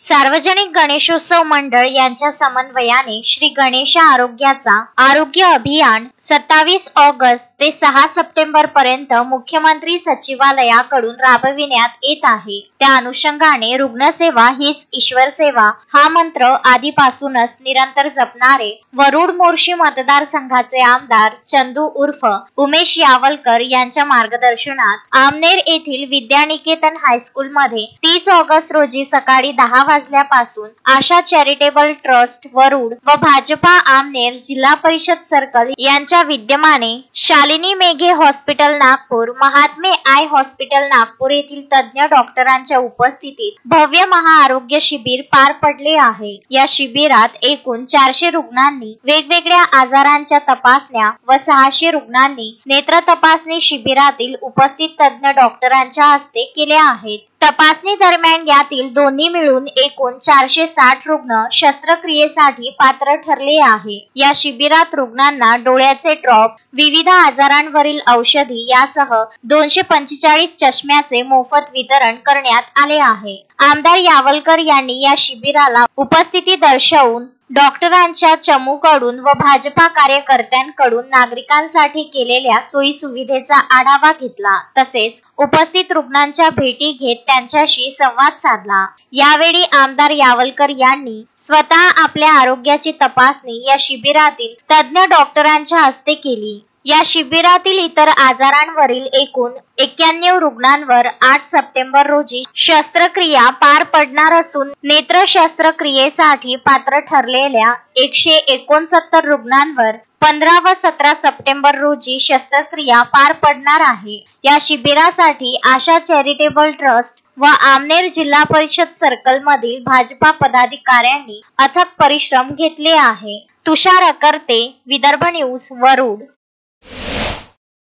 सार्वजनिक गणेशोत्सव मंडळ यांच्या समन्वयाने श्री गणेश आरोग्याचा आरोग्य अभियान 27 ऑगस्ट ते 6 सप्टेंबर पर्यंत मुख्यमंत्री सचिवालयाकडून राबविण्यात येत आहे। त्या अनुषंगाने रुग्णसेवा हीच ईश्वर सेवा हा मंत्र आधीपासूनच निरंतर जपणारे वरुड मोर्शी मतदारसंघाचे आमदार चंदू उर्फ उमेश यावलकर यांच्या मार्गदर्शनात आमनेर येथील विद्यानिकेतन हायस्कूल मध्ये 30 ऑगस्ट रोजी सकाळी 10 वाजल्यापासून आशा चॅरिटेबल ट्रस्ट वरुड व भाजपा आमनेर जिल्हा परिषद सर्कल यांच्या विद्यमाने Shalini Meghe hospital Nagpur, Mahatme I hospital Nagpur येथील तज्ञ डॉक्टरांच्या उपस्थितीत भव्य महाआरोग्य शिबिर पार पडले आहे। या शिबिरात एकूण 400 रुग्णांनी वेगवेगळ्या आजारांच्या तपासण्या व 600 रुग्णांनी नेत्र तपासणी शिबिरातील उपस्थित तज्ञ डॉक्टरांच्या हस्ते केल्या आहेत। तपासणी दरम्यान यातील दोन्ही मिळून एकूण 460 रुग्ण शस्त्रक्रियेसाठी पात्र ठरले आहे। या शिबिरात रुग्णांना डोळ्याचे ड्रॉप, विविध आजारांवरील औषधी यासह 245 चष्म्याचे मोफत वितरण करण्यात आले आहे। आमदार यावलकर यांनी या शिबिराला उपस्थिती दर्शवून डॉक्टरांच्या चमूकडून व भाजपा कार्यकर्त्यांकडून नागरिकांसाठी केलेल्या सोयी सुविधेचा आढावा घेतला। तसेच उपस्थित रुग्णांच्या भेटी घेत त्यांच्याशी संवाद साधला। यावेळी आमदार यावलकर यांनी स्वतः आपल्या आरोग्याची तपासणी या शिबिरातील तज्ञ डॉक्टरांच्या हस्ते केली। या शिबिरातील इतर आजारांवरील एकूण 91 रुग्णांवर 8 सप्टेंबर रोजी शस्त्रक्रिया पार पडणार असून नेत्र शस्त्रक्रियेसाठी पात्र ठरलेल्या 169 रुग्णांवर 15 व 17 सप्टेंबर रोजी शस्त्रक्रिया पार पडणार आहे। या शिबिरासाठी आशा चॅरिटेबल ट्रस्ट व आमनेर जिल्हा परिषद सर्कल मधील भाजपा पदाधिकाऱ्यांनी अथक परिश्रम घेतले आहे। तुषार अकर्ते, विदर्भ न्यूज, वरुड।